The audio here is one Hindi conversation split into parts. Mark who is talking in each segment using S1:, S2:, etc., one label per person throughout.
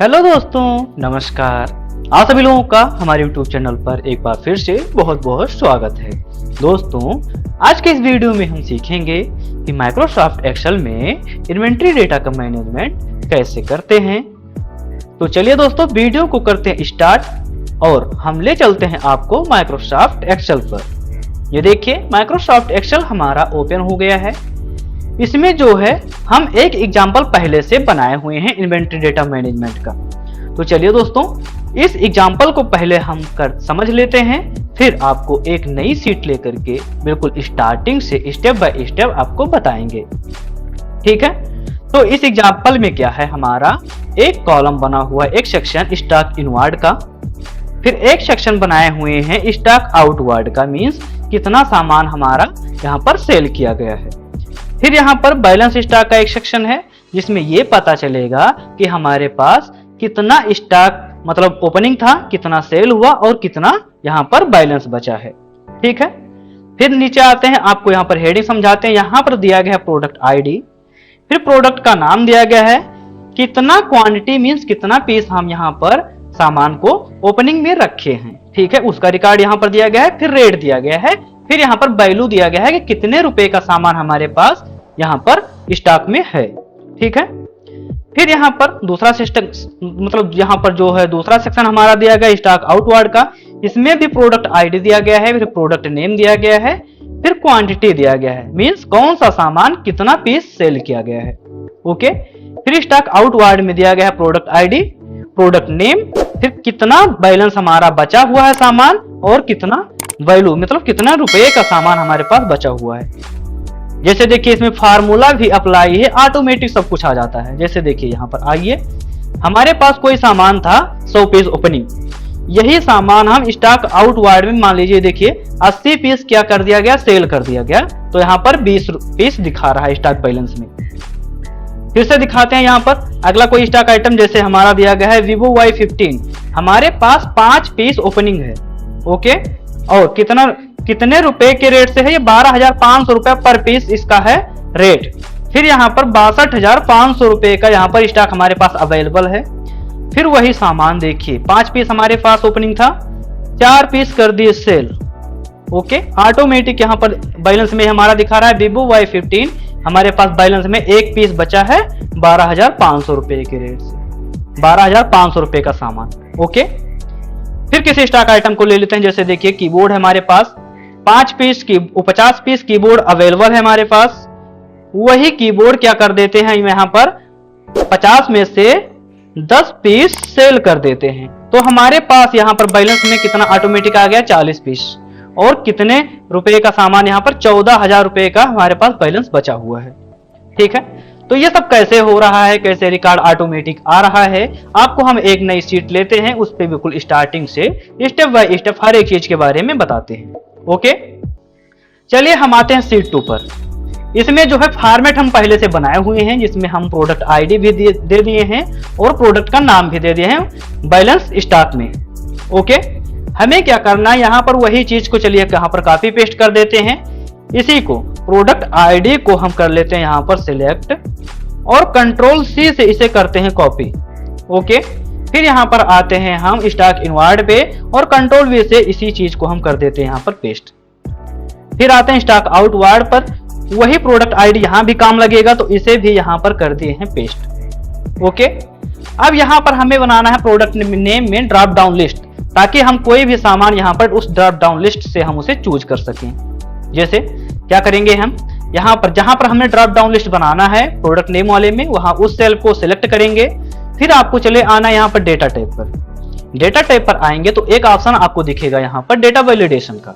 S1: हेलो दोस्तों, नमस्कार। आप सभी लोगों का हमारे YouTube चैनल पर एक बार फिर से बहुत बहुत स्वागत है। दोस्तों, आज के इस वीडियो में हम सीखेंगे कि माइक्रोसॉफ्ट एक्सेल में इन्वेंट्री डेटा का मैनेजमेंट कैसे करते हैं। तो चलिए दोस्तों, वीडियो को करते हैं स्टार्ट और हम ले चलते हैं आपको माइक्रोसॉफ्ट एक्सेल पर। ये देखिए, माइक्रोसॉफ्ट एक्सेल हमारा ओपन हो गया है। इसमें जो है हम एक एग्जाम्पल पहले से बनाए हुए हैं इन्वेंट्री डेटा मैनेजमेंट का। तो चलिए दोस्तों, इस एग्जाम्पल को पहले हम समझ लेते हैं, फिर आपको एक नई शीट लेकर के बिल्कुल स्टार्टिंग से स्टेप बाय स्टेप आपको बताएंगे। ठीक है, तो इस एग्जाम्पल में क्या है, हमारा एक कॉलम बना हुआ है, एक सेक्शन स्टॉक इनवर्ड का, फिर एक सेक्शन बनाए हुए हैं स्टॉक आउटवर्ड का, मींस कितना सामान हमारा यहाँ पर सेल किया गया है। फिर यहाँ पर बैलेंस स्टॉक का एक सेक्शन है जिसमें ये पता चलेगा कि हमारे पास कितना स्टॉक मतलब ओपनिंग था, कितना सेल हुआ और कितना यहाँ पर बैलेंस बचा है। ठीक है, फिर नीचे आते हैं, आपको यहाँ पर हेडिंग समझाते हैं। यहाँ पर दिया गया है प्रोडक्ट आईडी, फिर प्रोडक्ट का नाम दिया गया है, कितना क्वांटिटी मींस कितना पीस हम यहाँ पर सामान को ओपनिंग में रखे हैं। ठीक है, उसका रिकॉर्ड यहाँ पर दिया गया है, फिर रेट दिया गया है, फिर यहाँ पर वैल्यू दिया गया है कि कितने रुपए का सामान हमारे पास यहाँ पर स्टॉक में है। ठीक है, फिर यहाँ पर दूसरा सिस्टम मतलब यहाँ पर जो है दूसरा सेक्शन हमारा दिया गया स्टॉक आउटवर्ड का। इसमें भी प्रोडक्ट आईडी दिया गया है, फिर प्रोडक्ट नेम दिया गया है, फिर क्वांटिटी दिया गया है, मींस कौन सा सामान कितना पीस सेल किया गया है। ओके, फिर स्टॉक आउटवर्ड में दिया गया है प्रोडक्ट आईडी, प्रोडक्ट नेम, फिर कितना बैलेंस हमारा बचा हुआ है सामान और कितना वैल्यू मतलब कितना रुपए का सामान हमारे पास बचा हुआ है। जैसे देखिए, इसमें फार्मूला भी अप्लाई है, ऑटोमेटिक सब कुछ आ जाता है। जैसे देखिए, यहाँ पर आइए, हमारे पास कोई सामान था 100 पीस ओपनिंग, यही सामान हम स्टॉक आउटवर्ड में मान लीजिए देखिए 80 पीस क्या कर दिया गया, सेल कर दिया गया, तो यहाँ पर 20 पीस दिखा रहा है स्टॉक बैलेंस में। फिर से दिखाते हैं यहाँ पर अगला कोई स्टॉक आइटम, जैसे हमारा दिया गया है Vivo Y15, हमारे पास 5 पीस ओपनिंग है। ओके, और कितने रुपए के रेट से है, ये 12,500 रुपए पर पीस इसका है रेट। फिर यहाँ पर 62,500 रुपए का यहाँ पर स्टॉक हमारे पास अवेलेबल है। फिर वही सामान देखिए, 5 पीस हमारे पास ओपनिंग था, 4 पीस कर दिए सेल। ओके, ऑटोमेटिक यहाँ पर बैलेंस में हमारा दिखा रहा है Vivo Y15, हमारे पास बैलेंस में 1 पीस बचा है 12,500 रुपए के रेट से, 12,500 रुपए का सामान। ओके, फिर किसी स्टॉक आइटम को ले लेते हैं। जैसे देखिए, कीबोर्ड है हमारे पास 50 पीस कीबोर्ड अवेलेबल है हमारे पास। वही कीबोर्ड क्या कर देते हैं, यहाँ पर 50 में से 10 पीस सेल कर देते हैं, तो हमारे पास यहाँ पर बैलेंस में कितना ऑटोमेटिक आ गया, 40 पीस, और कितने रुपए का सामान यहाँ पर 14,000 रुपए का हमारे पास बैलेंस बचा हुआ है। ठीक है, तो ये सब कैसे हो रहा है, कैसे रिकॉर्ड ऑटोमेटिक आ रहा है, आपको हम एक नई शीट लेते हैं, उस पर बिल्कुल स्टार्टिंग से स्टेप बाय स्टेप हर एक चीज के बारे में बताते हैं। ओके, चलिए हम आते हैं शीट 2 पर। इसमें जो है फॉर्मेट हम पहले से बनाए हुए हैं, जिसमें हम प्रोडक्ट आईडी भी दे दिए हैं और प्रोडक्ट का नाम भी दे दिए हैं बैलेंस स्टॉक में। ओके, हमें क्या करना है, यहाँ पर वही चीज को चलिए यहाँ पर कॉपी पेस्ट कर देते हैं। इसी को प्रोडक्ट आईडी को हम कर लेते हैं यहाँ पर सिलेक्ट और कंट्रोल सी से इसे करते हैं कॉपी। ओके, फिर यहाँ पर आते हैं हम स्टॉक इनवर्ड पे और कंट्रोल वी से इसी चीज को हम कर देते हैं यहाँ पर पेस्ट। फिर आते हैं स्टॉक आउटवर्ड पर, वही प्रोडक्ट आईडी यहाँ भी काम लगेगा, तो इसे भी यहाँ पर कर दिए हैं पेस्ट। ओके, अब यहाँ पर हमें बनाना है प्रोडक्ट नेम में ड्रॉप डाउन लिस्ट, ताकि हम कोई भी सामान यहाँ पर उस ड्रॉप डाउन लिस्ट से हम उसे चूज कर सकें। जैसे क्या करेंगे, हम यहाँ पर जहां पर हमने ड्रॉप डाउन लिस्ट बनाना है प्रोडक्ट नेम वाले में, वहां उस सेल को सिलेक्ट करेंगे। फिर आपको चले आना यहाँ पर डेटा टाइप पर। डेटा टाइप पर आएंगे तो एक ऑप्शन आपको दिखेगा यहाँ पर डेटा वैलिडेशन का।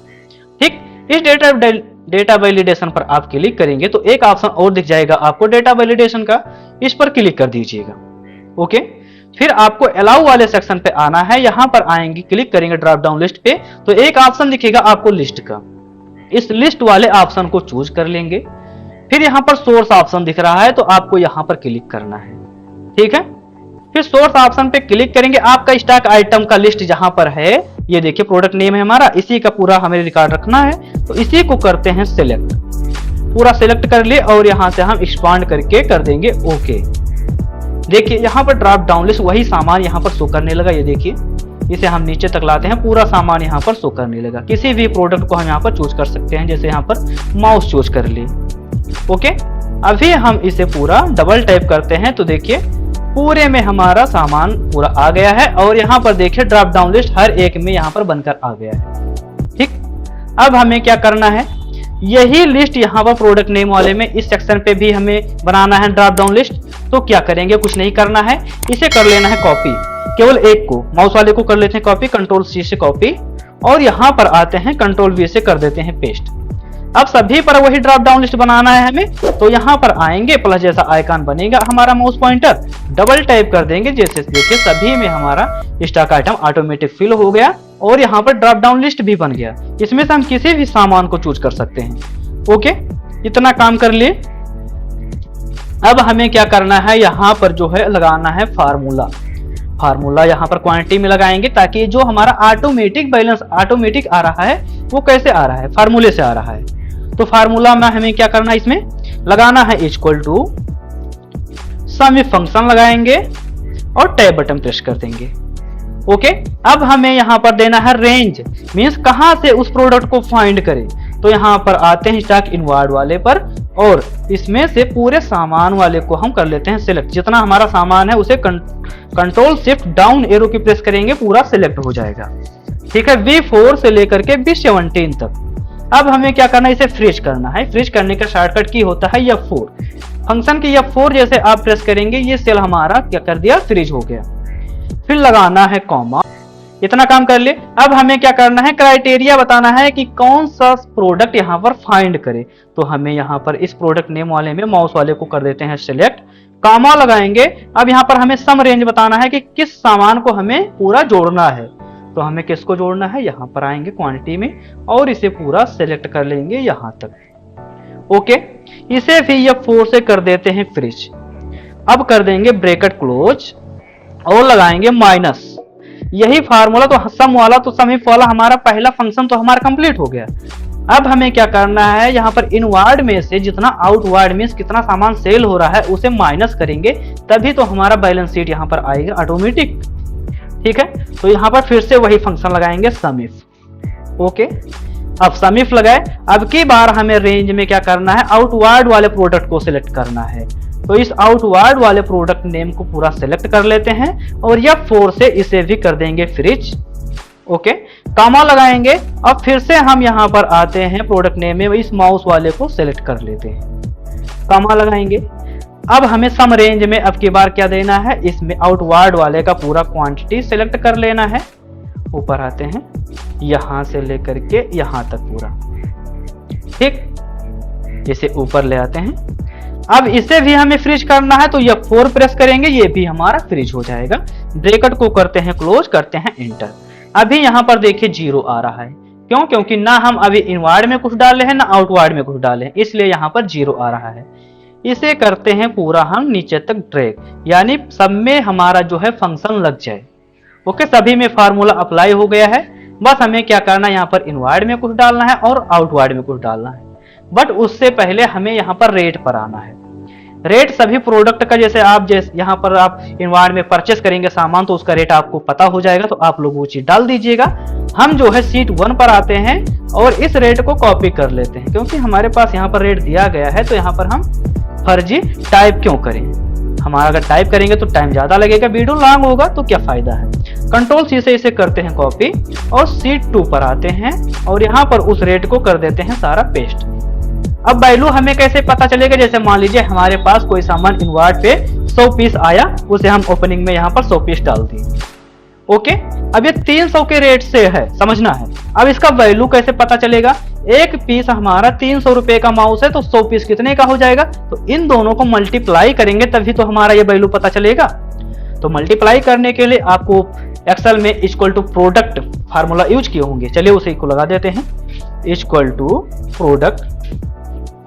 S1: ठीक, इस डेटा वैलिडेशन पर आप क्लिक करेंगे तो एक ऑप्शन और दिख जाएगा आपको डेटा वैलिडेशन का, इस पर क्लिक कर दीजिएगा। ओके, फिर आपको अलाउ वाले सेक्शन पे आना है, यहाँ पर आएंगे, क्लिक करेंगे ड्रॉप डाउन लिस्ट पे तो एक ऑप्शन दिखेगा आपको लिस्ट का, इस लिस्ट वाले ऑप्शन को चूज कर लेंगे। फिर यहाँ पर सोर्स ऑप्शन दिख रहा है तो आपको यहाँ पर क्लिक करना है। ठीक है, फिर सोर्स ऑप्शन पे क्लिक करेंगे, आपका स्टॉक आइटम का लिस्ट जहां पर है, ये देखिए प्रोडक्ट नेम है हमारा, इसी का पूरा हमें रिकॉर्ड रखना है, तो इसी को करते हैं सिलेक्ट। पूरा सिलेक्ट कर लिए और यहाँ से हम एक्सपांड करके कर देंगे ओके। देखिए यहाँ पर ड्रॉप डाउन लिस्ट वही सामान यहाँ पर शो करने लगा। ये देखिए, इसे हम नीचे तक लाते हैं, पूरा सामान यहाँ पर शो करने लगा। किसी भी प्रोडक्ट को हम यहाँ पर चूज कर सकते हैं, जैसे यहाँ पर माउस चूज कर लिए। ओके, अभी हम इसे पूरा डबल टैप करते हैं तो देखिए पूरे में हमारा सामान पूरा आ गया है और यहाँ पर देखिए ड्रॉप डाउन लिस्ट हर एक में यहाँ पर बनकर आ गया है। ठीक, अब हमें क्या करना है, यही लिस्ट यहाँ पर प्रोडक्ट नेम वाले में इस सेक्शन पे भी हमें बनाना है ड्रॉप डाउन लिस्ट। तो क्या करेंगे, कुछ नहीं करना है, इसे कर लेना है कॉपी, केवल एक को, माउस वाले को कर लेते हैं कॉपी, कंट्रोल सी से कॉपी, और यहाँ पर आते हैं कंट्रोल वी से कर देते हैं पेस्ट। अब सभी पर वही ड्रॉप डाउन लिस्ट बनाना है हमें, तो यहाँ पर आएंगे, प्लस जैसा आइकन बनेगा हमारा माउस पॉइंटर, डबल टाइप कर देंगे, जैसे देखिए सभी में हमारा स्टॉक आइटम ऑटोमेटिक फिल हो गया और यहाँ पर ड्रॉप डाउन लिस्ट भी बन गया। इसमें से हम किसी भी सामान को चूज कर सकते हैं। ओके, इतना काम कर लिए। अब हमें क्या करना है, यहाँ पर जो है लगाना है फार्मूला यहाँ पर क्वांटिटी में लगाएंगे, ताकि जो हमारा ऑटोमेटिक बैलेंस ऑटोमेटिक आ रहा है वो कैसे आ रहा है, फार्मूले से आ रहा है। तो फार्मूला में हमें क्या करना है, इसमें लगाना है equal to sum if function लगाएंगे और टैब बटन प्रेस कर देंगे। ओके, अब हमें यहाँ पर देना है रेंज, मींस कहां से उस प्रोडक्ट को फाइंड करें। तो यहाँ पर आते हैं स्टॉक इनवर्ड वाले पर और इसमें से पूरे सामान वाले को हम कर लेते हैं सिलेक्ट। जितना हमारा सामान है उसे कंट्रोल शिफ्ट डाउन एरो की प्रेस करेंगे, पूरा सिलेक्ट हो जाएगा। ठीक है, V4 से लेकर के V17 तक। अब हमें क्या करना है, इसे फ्रीज करना है। फ्रीज करने का शॉर्टकट की होता है F4। फंक्शन की F4 जैसे आप प्रेस करेंगे ये सेल हमारा क्या कर दिया, फ्रीज हो गया। फिर लगाना है कॉमा, इतना काम कर ले। अब हमें क्या करना है, क्राइटेरिया बताना है कि कौन सा प्रोडक्ट यहाँ पर फाइंड करे। तो हमें यहाँ पर इस प्रोडक्ट नेम वाले में माउस वाले को कर देते हैं सिलेक्ट, कॉमा लगाएंगे। अब यहाँ पर हमें सम रेंज बताना है कि किस सामान को हमें पूरा जोड़ना है। तो हमें किसको जोड़ना है, यहाँ पर आएंगे क्वांटिटी में और इसे पूरा सिलेक्ट कर लेंगे यहाँ तक। ओके, इसे भी F4 से कर देते हैं फ्रीज। अब कर देंगे ब्रैकेट क्लोज और लगाएंगे माइनस। यही फार्मूला, तो सम वाला तो सम इफ वाला हमारा पहला फंक्शन तो हमारा कंप्लीट हो गया। अब हमें क्या करना है, यहाँ पर इनवर्ड में से जितना आउटवर्ड में कितना सामान सेल हो रहा है उसे माइनस करेंगे, तभी तो हमारा बैलेंस शीट यहाँ पर आएगा ऑटोमेटिक। ठीक है, तो यहाँ पर फिर से वही फंक्शन लगाएंगे सम इफ। ओके, अब सम इफ लगाए। अब की बार हमें रेंज में क्या करना है, आउटवर्ड वाले प्रोडक्ट को सिलेक्ट करना है। तो इस आउटवर्ड वाले प्रोडक्ट नेम को पूरा सिलेक्ट कर लेते हैं और F4 से इसे भी कर देंगे फ्रीज। ओके, कॉमा लगाएंगे। अब फिर से हम यहाँ पर आते हैं प्रोडक्ट नेम में, इस माउस वाले को सिलेक्ट कर लेते हैं, कॉमा लगाएंगे। अब हमें सम रेंज में अब की बार क्या देना है, इसमें आउटवर्ड वाले का पूरा क्वांटिटी सिलेक्ट कर लेना है। ऊपर आते हैं, यहां से लेकर के यहां तक पूरा। ठीक, इसे ऊपर ले आते हैं। अब इसे भी हमें फ्रीज करना है, तो F4 प्रेस करेंगे, ये भी हमारा फ्रीज हो जाएगा। ब्रैकेट को करते हैं क्लोज, करते हैं एंटर। अभी यहाँ पर देखिए 0 आ रहा है, क्यों, क्योंकि ना हम अभी इनवर्ड में कुछ डाले हैं ना आउटवर्ड में कुछ डाले हैं, इसलिए यहाँ पर 0 आ रहा है। इसे करते हैं पूरा हम नीचे तक ड्रैग, यानी सब में हमारा जो है फंक्शन लग जाए। ओके, सभी में फार्मूला अप्लाई हो गया है। बस हमें क्या करना है, यहाँ पर इनवर्ड में कुछ डालना है और आउटवर्ड में कुछ डालना है। बट उससे पहले हमें यहाँ पर रेट पर आना है। रेट सभी प्रोडक्ट का, जैसे आप यहाँ पर आप इनवर्ड में परचेस करेंगे सामान तो उसका रेट आपको पता हो जाएगा, तो आप लोग वो चीज डाल दीजिएगा। हम जो है शीट 1 पर आते हैं और इस रेट को कॉपी कर लेते हैं, क्योंकि हमारे पास यहाँ पर रेट दिया गया है, तो यहाँ पर हम फर्जी टाइप क्यों करें। हमारा अगर टाइप करेंगे तो टाइम ज्यादा लगेगा, वीडियो लॉन्ग होगा, तो क्या फायदा है। कंट्रोल सी से इसे करते हैं कॉपी और शीट 2 पर आते हैं और यहाँ पर उस रेट को कर देते हैं सारा पेस्ट। अब वैल्यू हमें कैसे पता चलेगा, जैसे मान लीजिए हमारे पास कोई सामान इनवर्ड पे 100 पीस आया, उसे हम ओपनिंग में यहाँ पर 100 पीस डाल दिए। ओके, अब ये 300 के रेट से है, समझना है। अब इसका वैल्यू कैसे पता चलेगा, एक पीस हमारा 300 रुपए का माउस है, तो 100 पीस कितने का हो जाएगा, तो इन दोनों को मल्टीप्लाई करेंगे तभी तो हमारा ये वैल्यू पता चलेगा। तो मल्टीप्लाई करने के लिए आपको एक्सेल में equal to product formula use किए होंगे, चलिए उसे को लगा देते हैं, इक्वल टू प्रोडक्ट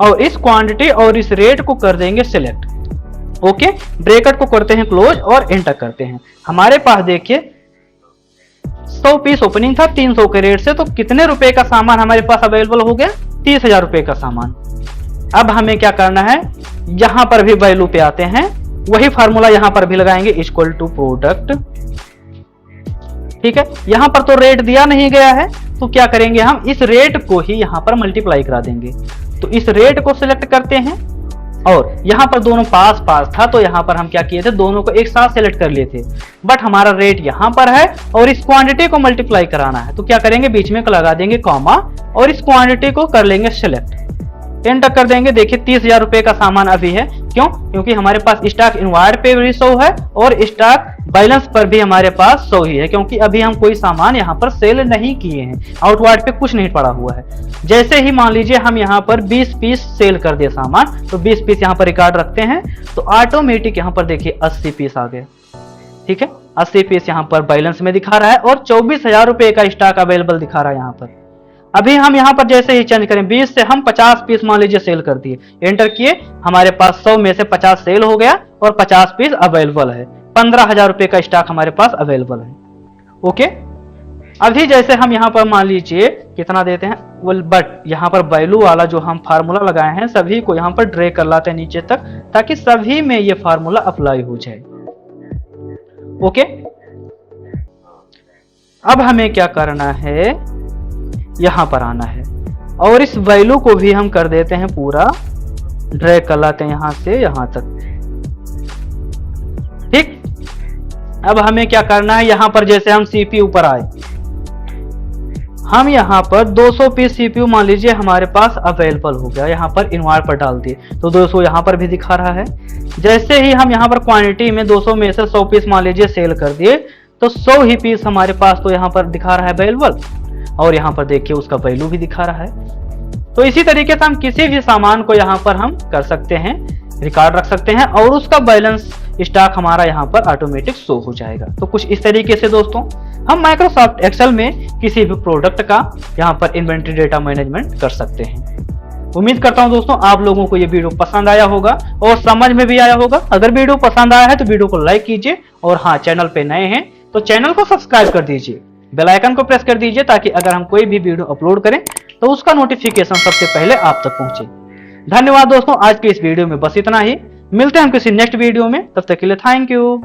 S1: और इस क्वांटिटी और इस रेट को कर देंगे सिलेक्ट। ओके, ब्रैकेट को करते हैं क्लोज और एंटर करते हैं। हमारे पास देखिए 100 पीस ओपनिंग था 300 के रेट से, तो कितने रुपए का सामान हमारे पास अवेलेबल हो गया, 30,000 रुपए का सामान। अब हमें क्या करना है, यहां पर भी वैल्यू पे आते हैं वही फार्मूला यहाँ पर भी लगाएंगे, इक्वल टू प्रोडक्ट। ठीक है, यहाँ पर तो रेट दिया नहीं गया है, तो क्या करेंगे हम इस रेट को ही यहाँ पर मल्टीप्लाई करा देंगे। तो इस रेट को सिलेक्ट करते हैं और यहाँ पर दोनों पास पास था, तो यहाँ पर हम क्या किए थे, दोनों को एक साथ सिलेक्ट कर लिए थे। बट हमारा रेट यहाँ पर है और इस क्वांटिटी को मल्टीप्लाई कराना है, तो क्या करेंगे, बीच में लगा देंगे कॉमा और इस क्वांटिटी को कर लेंगे सिलेक्ट, एंटर कर देंगे। देखिए 30,000 रुपए का सामान अभी है, क्यों, क्योंकि हमारे पास स्टॉक इनवायर्ड पे भी शो है और स्टॉक बैलेंस पर भी हमारे पास शो ही है, क्योंकि अभी हम कोई सामान यहाँ पर सेल नहीं किए हैं, आउटवार्ड पे कुछ नहीं पड़ा हुआ है। जैसे ही मान लीजिए हम यहाँ पर 20 पीस सेल कर दे सामान, तो 20 पीस यहाँ पर रिकॉर्ड रखते हैं, तो ऑटोमेटिक यहाँ पर देखिए 80 पीस आ गए। ठीक है, 80 पीस यहाँ पर बैलेंस में दिखा रहा है और 24,000 रुपए का स्टॉक अवेलेबल दिखा रहा है यहाँ पर। अभी हम यहाँ पर जैसे ही चेंज करें, 20 से हम 50 पीस मान लीजिए सेल कर दिए, एंटर किए, हमारे पास 100 में से 50 सेल हो गया और 50 पीस अवेलेबल है। 15,000 रुपए का स्टॉक हमारे पास अवेलेबल है। ओके, अभी जैसे हम यहाँ पर मान लीजिए कितना देते हैं, बट यहाँ पर वैल्यू वाला जो हम फार्मूला लगाए हैं सभी को यहाँ पर ड्रैग कर लाते हैं नीचे तक, ताकि सभी में ये फार्मूला अप्लाई हो जाए। ओके, अब हमें क्या करना है, यहां पर आना है और इस वैल्यू को भी हम कर देते हैं पूरा ड्रैग कर लाते हैं यहां से यहां तक। ठीक, अब हमें क्या करना है, यहां पर जैसे हम सीपीयू पर आए, हम यहां पर 200 पीस सीपीयू मान लीजिए हमारे पास अवेलेबल हो गया, यहां पर इनवायर पर डाल दिए, तो 200 यहां पर भी दिखा रहा है। जैसे ही हम यहां पर क्वांटिटी में 200 में से 100 पीस मान लीजिए सेल कर दिए, तो 100 ही पीस हमारे पास तो यहां पर दिखा रहा है अवेलेबल, और यहाँ पर देखिए उसका वैल्यू भी दिखा रहा है। तो इसी तरीके से हम किसी भी सामान को यहाँ पर हम कर सकते हैं, रिकॉर्ड रख सकते हैं और उसका बैलेंस स्टॉक हमारा यहाँ पर ऑटोमेटिक शो हो जाएगा। तो कुछ इस तरीके से दोस्तों हम माइक्रोसॉफ्ट एक्सेल में किसी भी प्रोडक्ट का यहाँ पर इन्वेंट्री डेटा मैनेजमेंट कर सकते हैं। उम्मीद करता हूँ दोस्तों आप लोगों को ये वीडियो पसंद आया होगा और समझ में भी आया होगा। अगर वीडियो पसंद आया है तो वीडियो को लाइक कीजिए और हाँ, चैनल पे नए हैं तो चैनल को सब्सक्राइब कर दीजिए, बेल आइकन को प्रेस कर दीजिए, ताकि अगर हम कोई भी वीडियो अपलोड करें तो उसका नोटिफिकेशन सबसे पहले आप तक पहुंचे। धन्यवाद दोस्तों, आज के इस वीडियो में बस इतना ही। मिलते हैं हम किसी नेक्स्ट वीडियो में, तब तक के लिए थैंक यू।